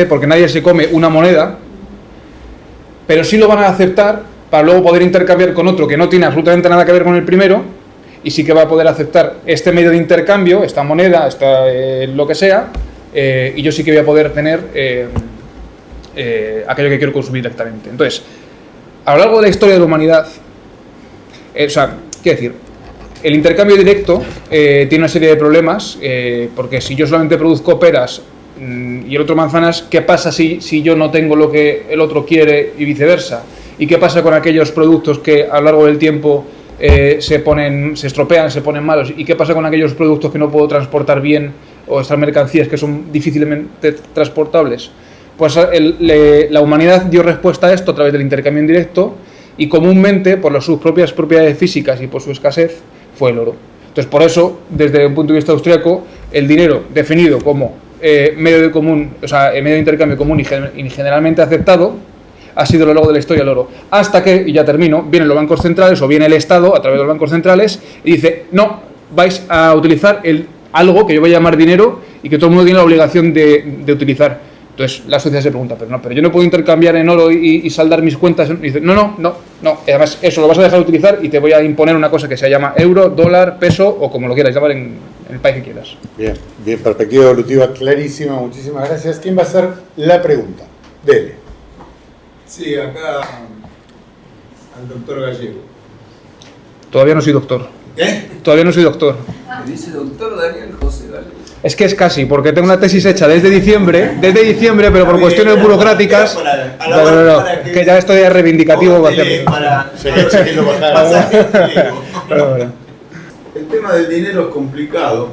S4: porque nadie se come una moneda, pero sí lo van a aceptar para luego poder intercambiar con otro que no tiene absolutamente nada que ver con el primero y sí que va a poder aceptar este medio de intercambio, esta moneda, lo que sea, y yo sí que voy a poder tener aquello que quiero consumir directamente. Entonces, a lo largo de la historia de la humanidad, quiero decir, el intercambio directo tiene una serie de problemas, porque si yo solamente produzco peras y el otro manzanas, ¿qué pasa si yo no tengo lo que el otro quiere y viceversa? ¿Y qué pasa con aquellos productos que a lo largo del tiempo se estropean, se ponen malos? ¿Y qué pasa con aquellos productos que no puedo transportar bien o estas mercancías que son difícilmente transportables? Pues la humanidad dio respuesta a esto a través del intercambio indirecto y comúnmente, por sus propias propiedades físicas y por su escasez, fue el oro. Entonces, por eso, desde un punto de vista austríaco, el dinero definido como medio de intercambio común y generalmente aceptado ha sido a lo largo de la historia el oro. Hasta que, y ya termino, vienen los bancos centrales o viene el Estado a través de los bancos centrales y dice, no, vais a utilizar algo que yo voy a llamar dinero y que todo el mundo tiene la obligación de utilizar. Entonces la sociedad se pregunta, pero yo no puedo intercambiar en oro y saldar mis cuentas. Y dice, no. Además, eso lo vas a dejar de utilizar y te voy a imponer una cosa que se llama euro, dólar, peso o como lo quieras llamar en el país que quieras.
S2: Bien, perspectiva evolutiva clarísima, muchísimas gracias. ¿Quién va a hacer la pregunta? Dele.
S5: Sí, acá al doctor Gallego.
S4: Todavía no soy doctor.
S5: ¿Qué?
S4: Todavía no soy doctor.
S5: Me dice doctor Daniel José Gallego.
S4: Es que es casi, porque tengo una tesis hecha desde diciembre, pero por cuestiones burocráticas, que ya estoy reivindicativo.
S5: Para El tema del dinero es complicado,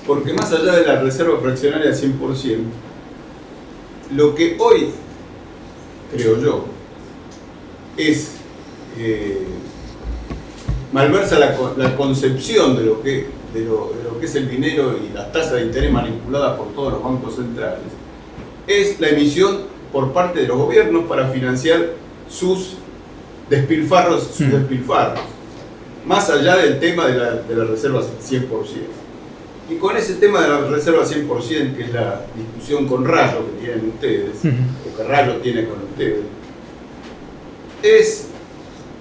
S5: porque más allá de la reserva fraccionaria 100%, lo que hoy, creo yo, es malversa la concepción de lo que es el dinero y las tasas de interés manipuladas por todos los bancos centrales, es la emisión por parte de los gobiernos para financiar sus despilfarros, más allá del tema de la reserva 100%. Y con ese tema de la reserva 100%, que es la discusión con Rayo que tienen ustedes, o que Rayo tiene con ustedes,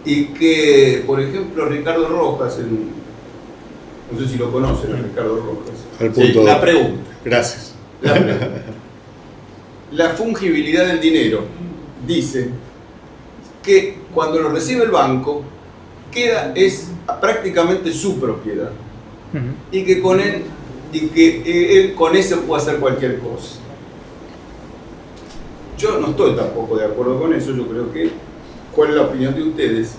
S5: y que, por ejemplo, Ricardo Rojas, no sé si lo conocen a Ricardo Rojas.
S2: Al punto.
S5: Sí, la pregunta.
S2: Gracias.
S5: La pregunta. La fungibilidad del dinero dice que cuando lo recibe el banco, es prácticamente su propiedad. Y que él con eso puede hacer cualquier cosa. Yo no estoy tampoco de acuerdo con eso. Yo creo que, ¿cuál es la opinión de ustedes?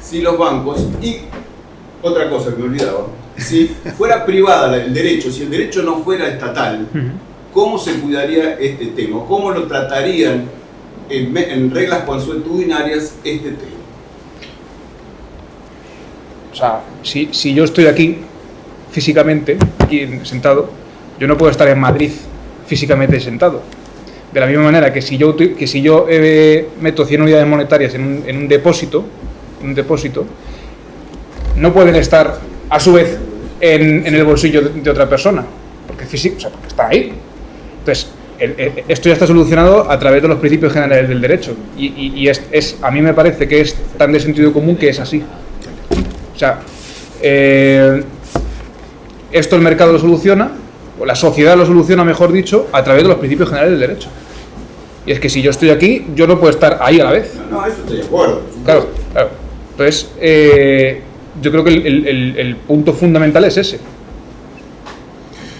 S5: Si los bancos, y otra cosa que me olvidaba, si fuera privada el derecho, si el derecho no fuera estatal, ¿cómo se cuidaría este tema? ¿Cómo lo tratarían en reglas consuetudinarias este tema?
S4: O sea, si yo estoy aquí físicamente, aquí sentado, yo no puedo estar en Madrid físicamente sentado. De la misma manera que si yo meto 100 unidades monetarias en un depósito, no pueden estar a su vez en el bolsillo de otra persona, porque está ahí. Entonces, esto ya está solucionado a través de los principios generales del derecho, y a mí me parece que es tan de sentido común que es así. O sea, esto el mercado lo soluciona, o la sociedad lo soluciona, mejor dicho, a través de los principios generales del derecho. Y es que si yo estoy aquí, yo no puedo estar ahí a la vez.
S5: No, eso estoy de acuerdo.
S4: Claro. Entonces, yo creo que el punto fundamental es ese.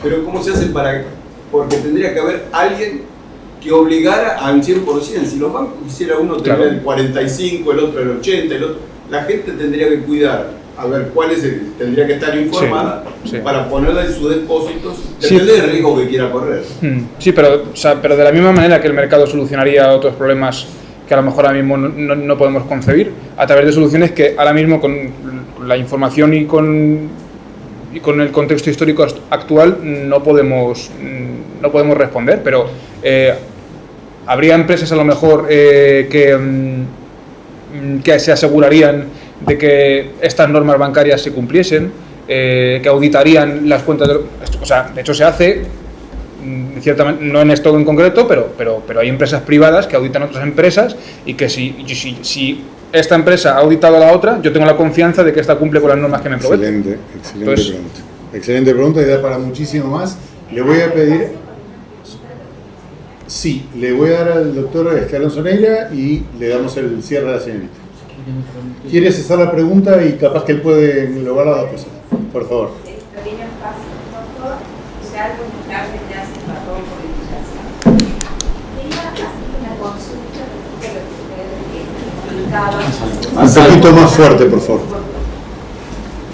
S5: Pero ¿cómo se hace porque tendría que haber alguien que obligara a un 100%? Si los bancos quisiera uno tener el 45, el otro el 80, la gente tendría que cuidar, a ver cuál es tendría que estar informada para ponerla en sus depósitos, depende del riesgo que quiera correr.
S4: Sí, pero de la misma manera que el mercado solucionaría otros problemas que a lo mejor ahora mismo no podemos concebir, a través de soluciones que ahora mismo con la información y con el contexto histórico actual no podemos responder, pero habría empresas a lo mejor que se asegurarían de que estas normas bancarias se cumpliesen, que auditarían las cuentas de hecho se hace, ciertamente, no en esto en concreto, pero hay empresas privadas que auditan otras empresas, y que si esta empresa ha auditado a la otra, yo tengo la confianza de que esta cumple con las normas que me proveen.
S2: Excelente pregunta. Excelente pregunta, y da para muchísimo más. Le voy a pedir... Sí, le voy a dar al doctor Escalón Soneira y le damos el cierre a la señorita. ¿Quiere cesar la pregunta y capaz que él puede englobar las dos cosas? Por favor.
S6: Pequeño espacio, doctor, ya algo tarde te hace un patrón por indicación. Quería hacer una consulta respecto a lo que usted explicaba.
S2: Un poquito más fuerte, por favor.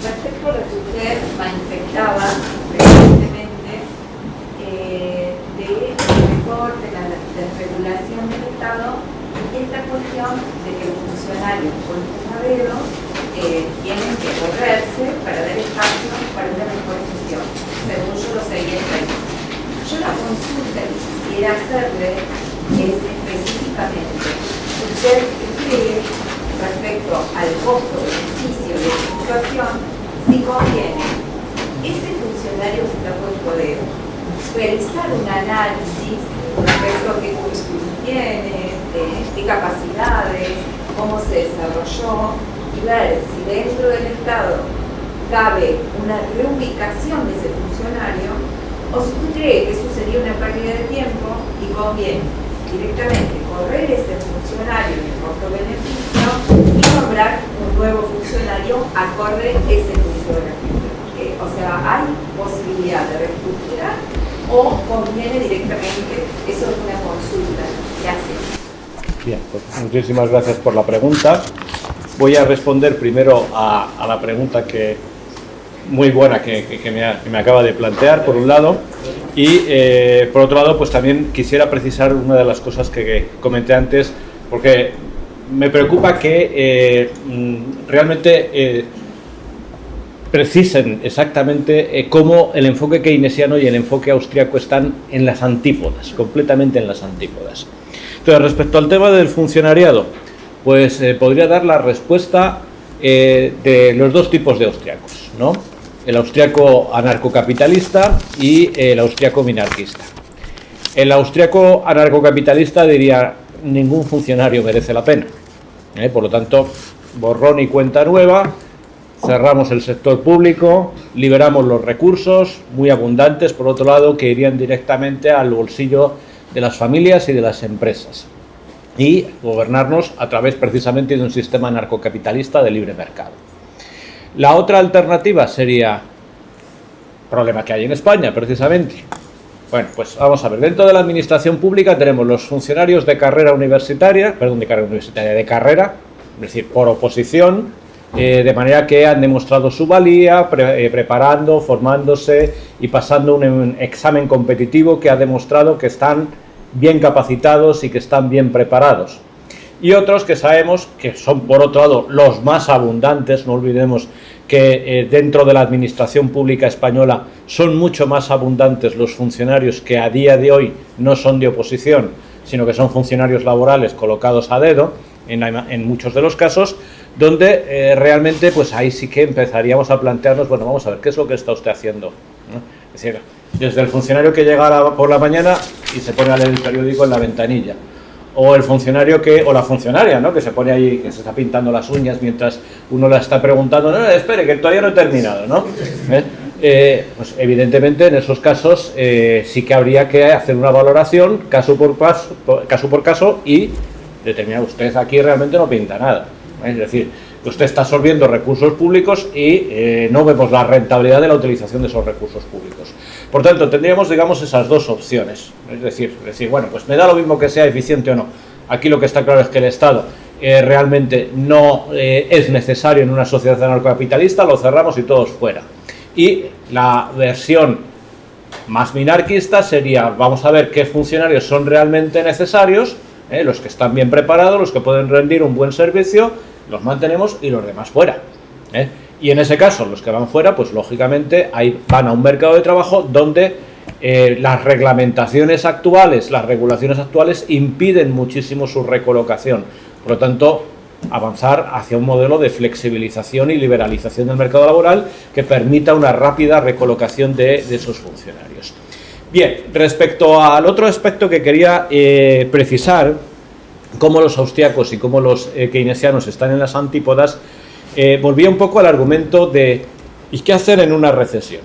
S6: Respecto a lo que usted manifestaba recientemente del sector de la desregulación del Estado, y esta cuestión de que los funcionarios con a dedo tienen que correrse para dar espacio para una mejor gestión, según yo lo seguía en. Yo la consulta que quisiera hacerle es específicamente, ¿usted cree respecto al costo-beneficio de la situación, si conviene ese funcionario que está puesto a dedo realizar un análisis respecto a qué currículum tiene, qué capacidades, cómo se desarrolló, y ver si dentro del Estado cabe una reubicación de ese funcionario, o si usted cree que eso sería una pérdida de tiempo y conviene directamente correr ese funcionario en el costo-beneficio y nombrar un nuevo funcionario acorde a ese funcionario. O sea, ¿hay posibilidad de reestructurar o conviene directamente? Eso es una consulta. Gracias.
S3: Bien, pues muchísimas gracias por la pregunta. voy a responder primero a la pregunta muy buena que me acaba de plantear, por un lado, y por otro lado, pues también quisiera precisar una de las cosas que comenté antes, porque me preocupa que realmente precisen exactamente cómo el enfoque keynesiano y el enfoque austriaco están en las antípodas, completamente en las antípodas. Entonces, respecto al tema del funcionariado, pues podría dar la respuesta de los dos tipos de austriacos, ¿no? El austriaco anarcocapitalista y el austriaco minarquista. El austriaco anarcocapitalista diría: ningún funcionario merece la pena. Por lo tanto, borrón y cuenta nueva, cerramos el sector público, liberamos los recursos muy abundantes, por otro lado, que irían directamente al bolsillo de las familias y de las empresas, y gobernarnos a través precisamente de un sistema anarcocapitalista de libre mercado. La otra alternativa sería problema que hay en España, precisamente. Bueno, pues vamos a ver, dentro de la administración pública tenemos los funcionarios de carrera universitaria, de carrera, es decir, por oposición, de manera que han demostrado su valía, preparando, formándose y pasando un examen competitivo que ha demostrado que están bien capacitados y que están bien preparados. Y otros que sabemos que son, por otro lado, los más abundantes. No olvidemos que dentro de la administración pública española son mucho más abundantes los funcionarios que a día de hoy no son de oposición, sino que son funcionarios laborales colocados a dedo, en muchos de los casos, donde realmente pues ahí sí que empezaríamos a plantearnos, bueno, vamos a ver, ¿qué es lo que está usted haciendo? ¿No? Es decir, desde el funcionario que llega por la mañana y se pone a leer el periódico en la ventanilla, o el funcionario o la funcionaria, ¿no?, que se pone ahí, que se está pintando las uñas mientras uno la está preguntando, no, espere, que todavía no he terminado, ¿no? Pues evidentemente en esos casos sí que habría que hacer una valoración caso por caso y determinar: usted aquí realmente no pinta nada, es decir, usted está absorbiendo recursos públicos y no vemos la rentabilidad de la utilización de esos recursos públicos. Por tanto, tendríamos, digamos, esas dos opciones. Es decir, bueno, pues me da lo mismo que sea eficiente o no. Aquí lo que está claro es que el Estado realmente no es necesario en una sociedad anarcocapitalista, lo cerramos y todos fuera. Y la versión más minarquista sería: vamos a ver qué funcionarios son realmente necesarios, los que están bien preparados, los que pueden rendir un buen servicio, los mantenemos y los demás fuera. Y en ese caso, los que van fuera, pues lógicamente ahí van a un mercado de trabajo donde las reglamentaciones actuales, las regulaciones actuales impiden muchísimo su recolocación. Por lo tanto, avanzar hacia un modelo de flexibilización y liberalización del mercado laboral que permita una rápida recolocación de esos funcionarios. Bien, respecto al otro aspecto que quería precisar, cómo los austriacos y cómo los keynesianos están en las antípodas, volvía un poco al argumento de ¿y qué hacer en una recesión?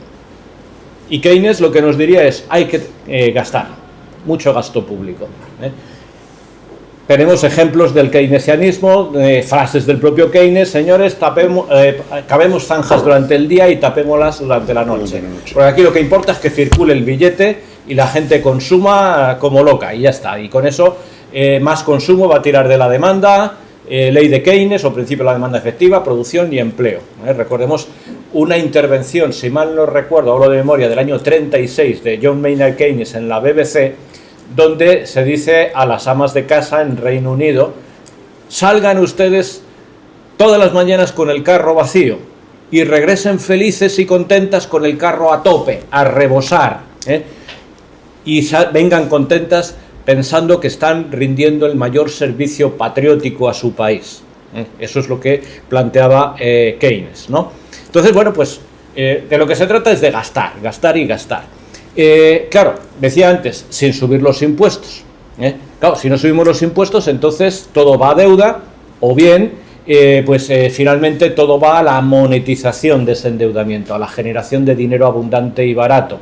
S3: Y Keynes lo que nos diría es: hay que gastar, mucho gasto público. Tenemos ejemplos del keynesianismo, frases del propio Keynes: señores, cavemos zanjas durante el día y tapémoslas durante la noche. Porque aquí lo que importa es que circule el billete y la gente consuma como loca, y ya está. Y con eso más consumo va a tirar de la demanda, ley de Keynes o principio de la demanda efectiva, producción y empleo. Recordemos una intervención, si mal no recuerdo, hablo de memoria, del año 36 de John Maynard Keynes en la BBC, donde se dice a las amas de casa en Reino Unido: salgan ustedes todas las mañanas con el carro vacío y regresen felices y contentas con el carro a tope, a rebosar, y vengan contentas pensando que están rindiendo el mayor servicio patriótico a su país. Eso es lo que planteaba Keynes, ¿no? Entonces, bueno, pues de lo que se trata es de gastar, gastar y gastar. Claro, decía antes, sin subir los impuestos. Claro, si no subimos los impuestos, entonces todo va a deuda, o bien, finalmente todo va a la monetización de ese endeudamiento, a la generación de dinero abundante y barato.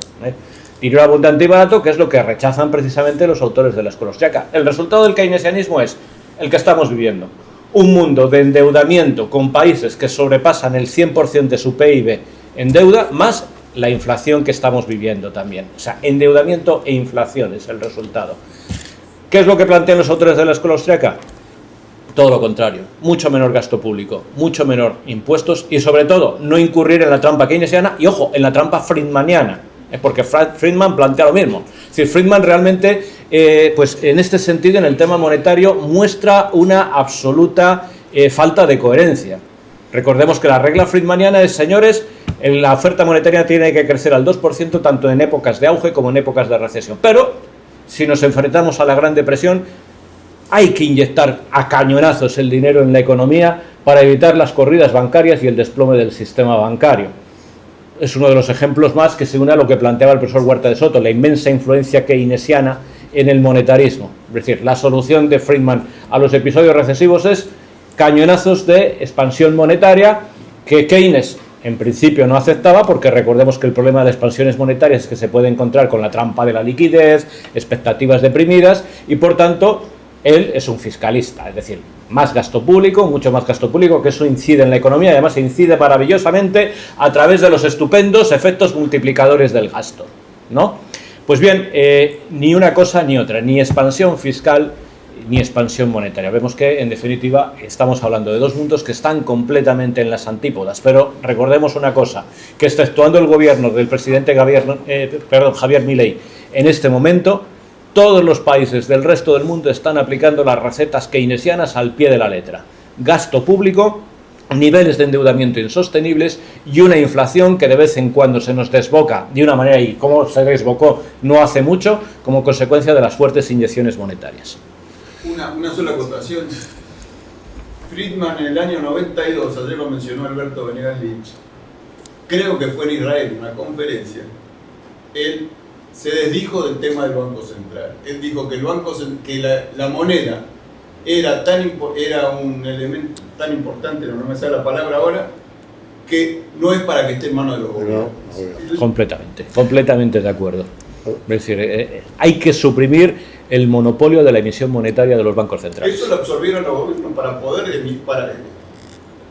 S3: Dinero abundante y barato, que es lo que rechazan precisamente los autores de la escuela austriaca. El resultado del keynesianismo es el que estamos viviendo: un mundo de endeudamiento con países que sobrepasan el 100% de su PIB en deuda, más la inflación que estamos viviendo también. O sea, endeudamiento e inflación es el resultado. ¿Qué es lo que plantean los autores de la escuela austriaca? Todo lo contrario, mucho menor gasto público, mucho menor impuestos y sobre todo no incurrir en la trampa keynesiana y, ojo, en la trampa friedmaniana, porque Friedman plantea lo mismo. Es decir, Friedman realmente, pues en este sentido, en el tema monetario, muestra una absoluta falta de coherencia. Recordemos que la regla friedmaniana es, señores, la oferta monetaria tiene que crecer al 2% tanto en épocas de auge como en épocas de recesión. Pero, si nos enfrentamos a la Gran Depresión, hay que inyectar a cañonazos el dinero en la economía para evitar las corridas bancarias y el desplome del sistema bancario. Es uno de los ejemplos más que se une a lo que planteaba el profesor Huerta de Soto, la inmensa influencia keynesiana en el monetarismo. Es decir, la solución de Friedman a los episodios recesivos es cañonazos de expansión monetaria que Keynes en principio no aceptaba, porque recordemos que el problema de las expansiones monetarias es que se puede encontrar con la trampa de la liquidez, expectativas deprimidas y por tanto él es un fiscalista, es decir, más gasto público, mucho más gasto público, que eso incide en la economía y además incide maravillosamente a través de los estupendos efectos multiplicadores del gasto, ¿no? Pues bien, ni una cosa ni otra, ni expansión fiscal ni expansión monetaria. Vemos que, en definitiva, estamos hablando de dos mundos que están completamente en las antípodas, pero recordemos una cosa, que exceptuando el gobierno del presidente Javier Milei en este momento, todos los países del resto del mundo están aplicando las recetas keynesianas al pie de la letra. Gasto público, niveles de endeudamiento insostenibles y una inflación que de vez en cuando se nos desboca de una manera, y como se desbocó no hace mucho, como consecuencia de las fuertes inyecciones monetarias.
S5: Una sola acotación. Friedman en el año 92, ayer lo mencionó Alberto Venegas Lynch, creo que fue en Israel, en una conferencia, él se desdijo del tema del Banco Central. Él dijo que la moneda era un elemento tan importante, no me sale la palabra ahora, que no es para que esté en manos de los gobiernos.
S3: Completamente de acuerdo. Es decir, hay que suprimir el monopolio de la emisión monetaria de los bancos centrales.
S5: Eso lo absorbieron los gobiernos para poder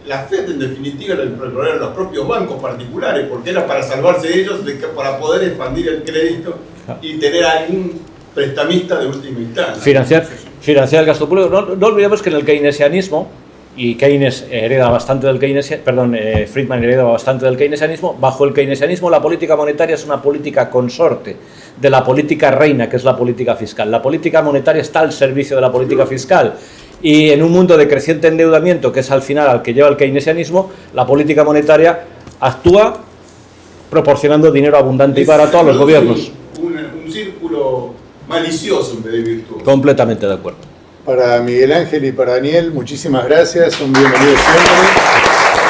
S5: la FED, en definitiva, lo recurrieron los propios bancos particulares, porque era para salvarse ellos, para poder expandir el crédito y tener a algún prestamista de última instancia.
S3: Financiar el gasto público. No olvidemos que en el keynesianismo, y Keynes hereda bastante del Friedman hereda bastante del keynesianismo, bajo el keynesianismo la política monetaria es una política consorte de la política reina, que es la política fiscal. La política monetaria está al servicio de la política fiscal. Y en un mundo de creciente endeudamiento, que es al final al que lleva el keynesianismo, la política monetaria actúa proporcionando dinero abundante y barato a los gobiernos.
S5: Un círculo malicioso en vez de virtuoso.
S3: Completamente de acuerdo.
S2: Para Miguel Ángel y para Daniel, muchísimas gracias, son bienvenidos siempre.